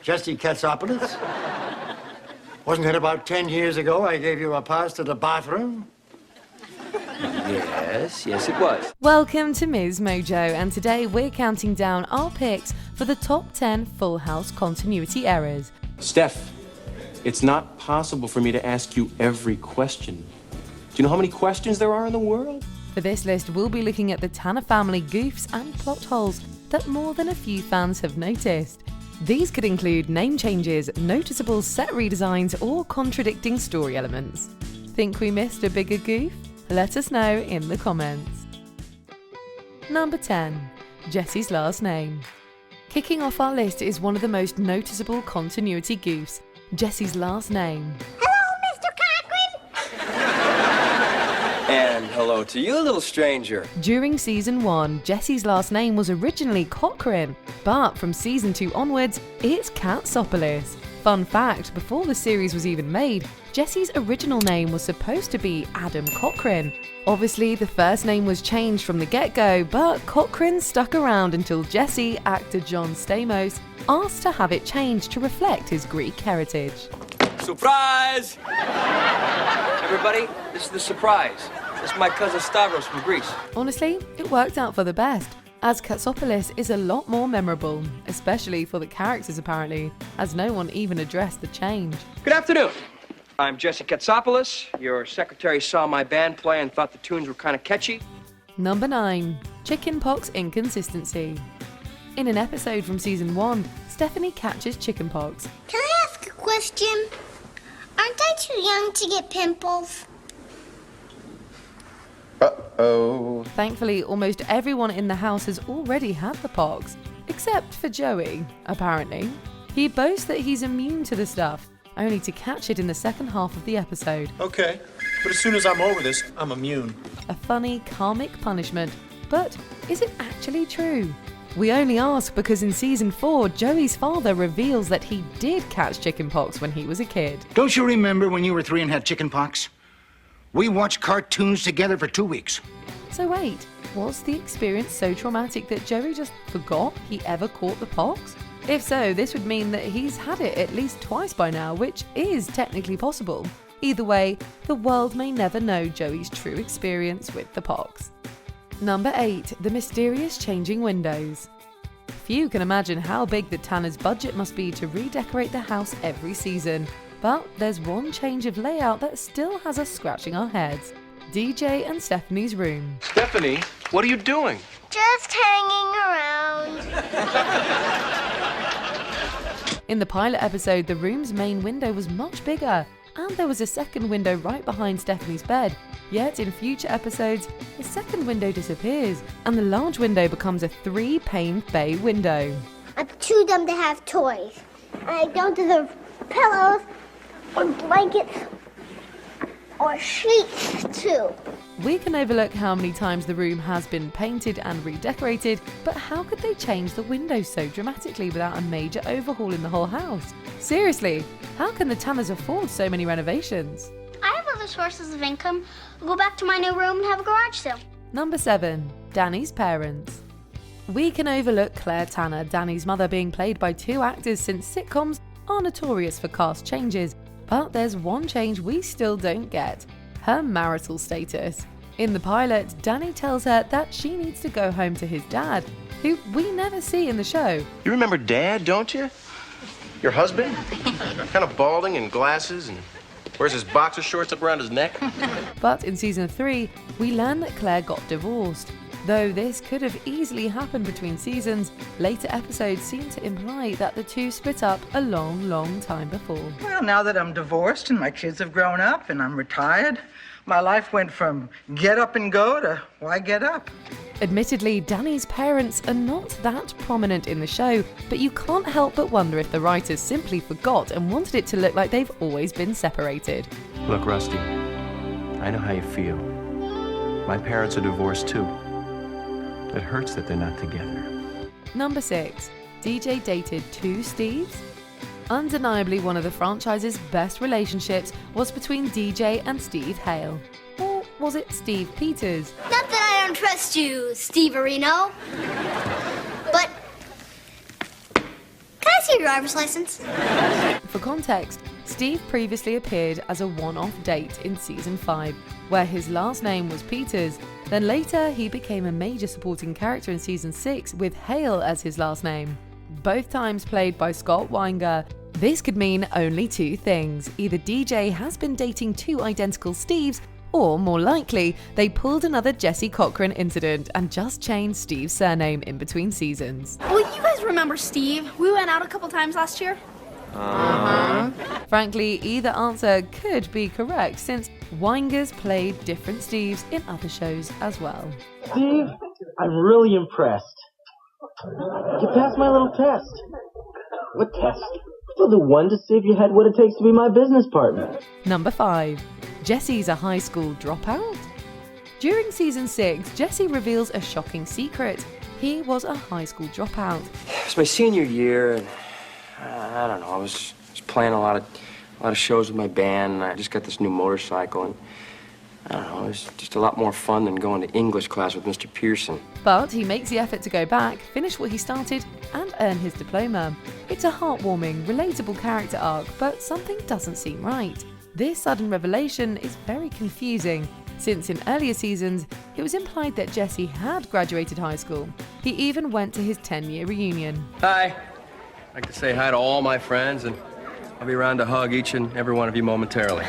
Jesse Katsopoulos? Wasn't it about 10 years ago I gave you a pass to the bathroom? Yes, it was. Welcome to MsMojo, and today we're counting down our picks for the top 10 Full House continuity errors. Steph, it's not possible for me to ask you every question. Do you know how many questions there are in the world? For this list, we'll be looking at the Tanner family goofs and plot holes that more than a few fans have noticed. These could include name changes, noticeable set redesigns, or contradicting story elements. Think we missed a bigger goof? Let us know in the comments. Number 10. Jesse's last name. Kicking off our list is one of the most noticeable continuity goofs, Jesse's last name. And hello to you, little stranger. During season 1, Jesse's last name was originally Cochran, but from season 2 onwards, it's Katsopoulos. Fun fact, before the series was even made, Jesse's original name was supposed to be Adam Cochran. Obviously, the first name was changed from the get-go, but Cochran stuck around until Jesse, actor John Stamos, asked to have it changed to reflect his Greek heritage. Surprise! Everybody, this is the surprise. This is my cousin Stavros from Greece. Honestly, it worked out for the best, as Katsopoulos is a lot more memorable, especially for the characters apparently, as no one even addressed the change. Good afternoon. I'm Jesse Katsopoulos. Your secretary saw my band play and thought the tunes were kind of catchy. Number 9. Chickenpox inconsistency. In an episode from season 1, Stephanie catches chickenpox. Can I ask a question? Aren't I too young to get pimples? Uh-oh. Thankfully, almost everyone in the house has already had the pox, except for Joey, apparently. He boasts that he's immune to the stuff, only to catch it in the second half of the episode. Okay, but as soon as I'm over this, I'm immune. A funny, karmic punishment. But is it actually true? We only ask because in season 4, Joey's father reveals that he did catch chickenpox when he was a kid. Don't you remember when you were 3 and had chickenpox? We watched cartoons together for 2 weeks. So wait, was the experience so traumatic that Joey just forgot he ever caught the pox? If so, this would mean that he's had it at least twice by now, which is technically possible. Either way, the world may never know Joey's true experience with the pox. Number 8. The mysterious changing windows. Few can imagine how big the Tanner's budget must be to redecorate the house every season. But there's one change of layout that still has us scratching our heads. DJ and Stephanie's room. Stephanie, what are you doing? Just hanging around. In the pilot episode, the room's main window was much bigger, and there was a second window right behind Stephanie's bed. Yet in future episodes, the second window disappears, and the large window becomes a 3-pane bay window. I'm too dumb to have toys. I don't deserve pillows or blankets or sheets too. We can overlook how many times the room has been painted and redecorated, but how could they change the windows so dramatically without a major overhaul in the whole house? Seriously, how can the Tanners afford so many renovations? I have other sources of income. I'll go back to my new room and have a garage sale. Number 7. Danny's parents. We can overlook Claire Tanner, Danny's mother, being played by 2 actors since sitcoms are notorious for cast changes. But there's one change we still don't get: her marital status. In the pilot, Danny tells her that she needs to go home to his dad, who we never see in the show. You remember Dad, don't you? Your husband? Kind of balding and glasses and wears his boxer shorts up around his neck. But in season 3, we learn that Claire got divorced. Though this could have easily happened between seasons, later episodes seem to imply that the two split up a long time before. Well, now that I'm divorced and my kids have grown up and I'm retired, my life went from get up and go to why get up? Admittedly, Danny's parents are not that prominent in the show, but you can't help but wonder if the writers simply forgot and wanted it to look like they've always been separated. Look, Rusty, I know how you feel. My parents are divorced too. It hurts that they're not together. Number 6. DJ dated 2 Steves? Undeniably, one of the franchise's best relationships was between DJ and Steve Hale. Or was it Steve Peters? Not that I don't trust you, Steve Areno. But can I see driver's license? For context, Steve previously appeared as a one-off date in season 5, where his last name was Peters. Then later, he became a major supporting character in season 6 with Hale as his last name. Both times played by Scott Weinger. This could mean only two things. Either DJ has been dating two identical Steves, or more likely, they pulled another Jesse Cochran incident and just changed Steve's surname in between seasons. Well, you guys remember Steve? We went out a couple times last year. Frankly, either answer could be correct since Weingers played different Steves in other shows as well. Steve, I'm really impressed. You passed my little test. What test? Well, the one to see if you had what it takes to be my business partner. Number 5. Jesse's a high school dropout? During season 6, Jesse reveals a shocking secret. He was a high school dropout. It was my senior year, and I don't know, I was playing a lot of shows with my band, and I just got this new motorcycle, and I don't know, it was just a lot more fun than going to English class with Mr. Pearson. But he makes the effort to go back, finish what he started, and earn his diploma. It's a heartwarming, relatable character arc, but something doesn't seem right. This sudden revelation is very confusing, since in earlier seasons, it was implied that Jesse had graduated high school. He even went to his 10-year reunion. Hi. I'd like to say hi to all my friends, and I'll be around to hug each and every one of you momentarily.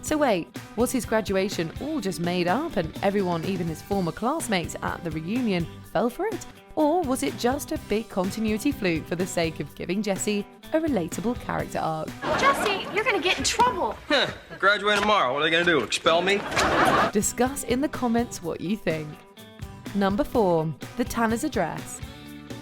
So wait, was his graduation all just made up and everyone, even his former classmates at the reunion, fell for it? Or was it just a big continuity fluke for the sake of giving Jesse a relatable character arc? Jesse, you're gonna get in trouble. Graduate tomorrow. What are they gonna do? Expel me? Discuss in the comments what you think. Number 4, the Tanner's address.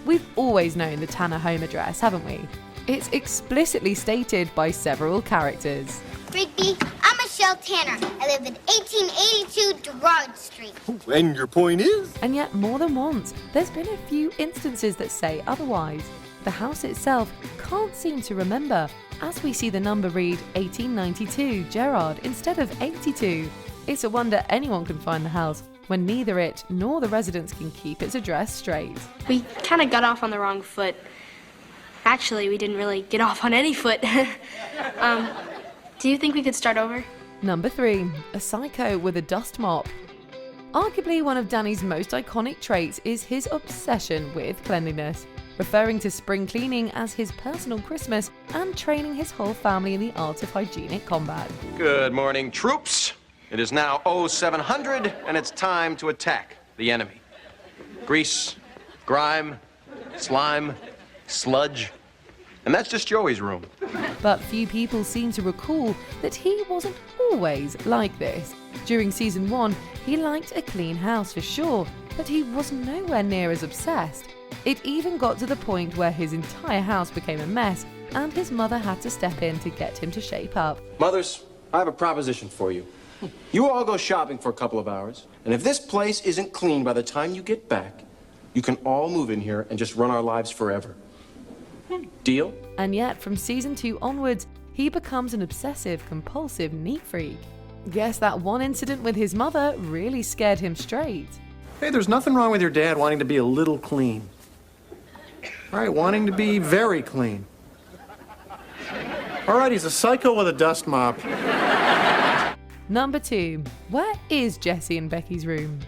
We've always known the Tanner home address, haven't we? It's explicitly stated by several characters. Rigby, I'm Michelle Tanner. I live in 1882 Gerard Street. And your point is? And yet, more than once, there's been a few instances that say otherwise. The house itself can't seem to remember, as we see the number read 1892 Gerard instead of 82. It's a wonder anyone can find the house when neither it nor the residents can keep its address straight. We kind of got off on the wrong foot. Actually, we didn't really get off on any foot. Do you think we could start over? Number 3, a psycho with a dust mop. Arguably one of Danny's most iconic traits is his obsession with cleanliness, referring to spring cleaning as his personal Christmas and training his whole family in the art of hygienic combat. Good morning, troops. It is now 0700, and it's time to attack the enemy. Grease, grime, slime, sludge. And that's just Joey's room. But few people seem to recall that he wasn't always like this. During season 1, he liked a clean house for sure, but he was nowhere near as obsessed. It even got to the point where his entire house became a mess, and his mother had to step in to get him to shape up. Mothers, I have a proposition for you. You all go shopping for a couple of hours, and if this place isn't clean by the time you get back, you can all move in here and just run our lives forever. Deal? And yet, from season 2 onwards, he becomes an obsessive, compulsive neat freak. Guess that one incident with his mother really scared him straight. Hey, there's nothing wrong with your dad wanting to be a little clean. All right, wanting to be very clean. All right, he's a psycho with a dust mop. Number 2, where is Jesse and Becky's room?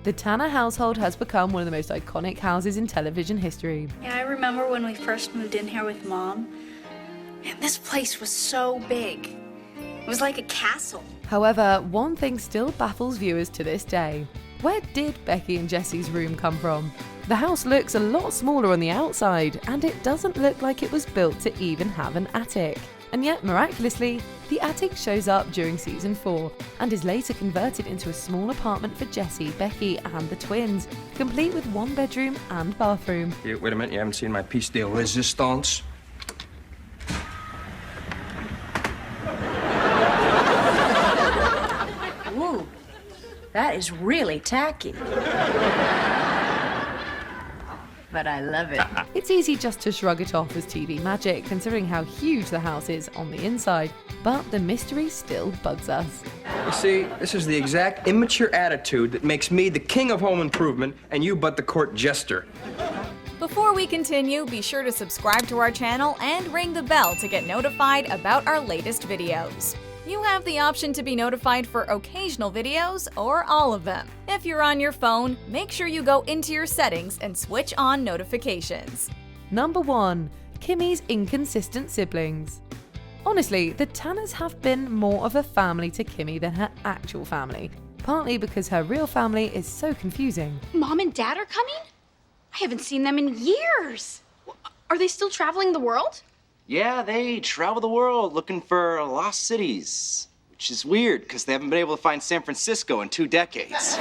The Tanner household has become one of the most iconic houses in television history. Yeah, I remember when we first moved in here with Mom. Man, this place was so big. It was like a castle. However, one thing still baffles viewers to this day. Where did Becky and Jesse's room come from? The house looks a lot smaller on the outside, and it doesn't look like it was built to even have an attic. And yet, miraculously, the attic shows up during season 4 and is later converted into a small apartment for Jesse, Becky, and the twins, complete with 1 bedroom and bathroom. Wait a minute, you haven't seen my piece de resistance? Ooh, that is really tacky. But I love it. It's easy just to shrug it off as TV magic, considering how huge the house is on the inside, but the mystery still bugs us. You see, this is the exact immature attitude that makes me the king of home improvement and you but the court jester. Before Before we continue, be sure to subscribe to our channel and ring the bell to get notified about our latest videos. You have the option to be notified for occasional videos or all of them. If you're on your phone, make sure you go into your settings and switch on notifications. Number 1. Kimmy's inconsistent siblings. Honestly, the Tanners have been more of a family to Kimmy than her actual family, partly because her real family is so confusing. Mom and Dad are coming? I haven't seen them in years. Are they still traveling the world? Yeah, they travel the world looking for lost cities, which is weird because they haven't been able to find San Francisco in 2 decades.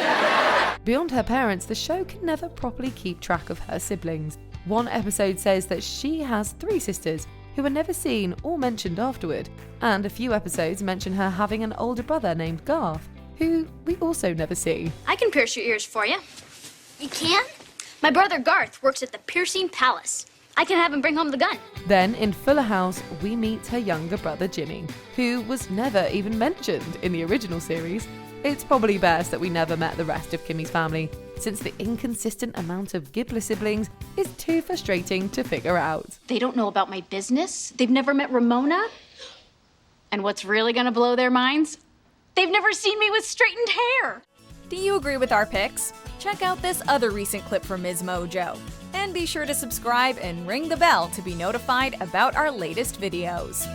Beyond her parents, the show can never properly keep track of her siblings. One episode says that she has 3 sisters who are never seen or mentioned afterward, and a few episodes mention her having an older brother named Garth, who we also never see. I can pierce your ears for you. You can? My brother Garth works at the Piercing Palace. I can have him bring home the gun. Then, in Fuller House, we meet her younger brother Jimmy, who was never even mentioned in the original series. It's probably best that we never met the rest of Kimmy's family, since the inconsistent amount of Gibbler siblings is too frustrating to figure out. They don't know about my business. They've never met Ramona. And what's really gonna blow their minds? They've never seen me with straightened hair. Do you agree with our picks? Check out this other recent clip from MsMojo. And be sure to subscribe and ring the bell to be notified about our latest videos.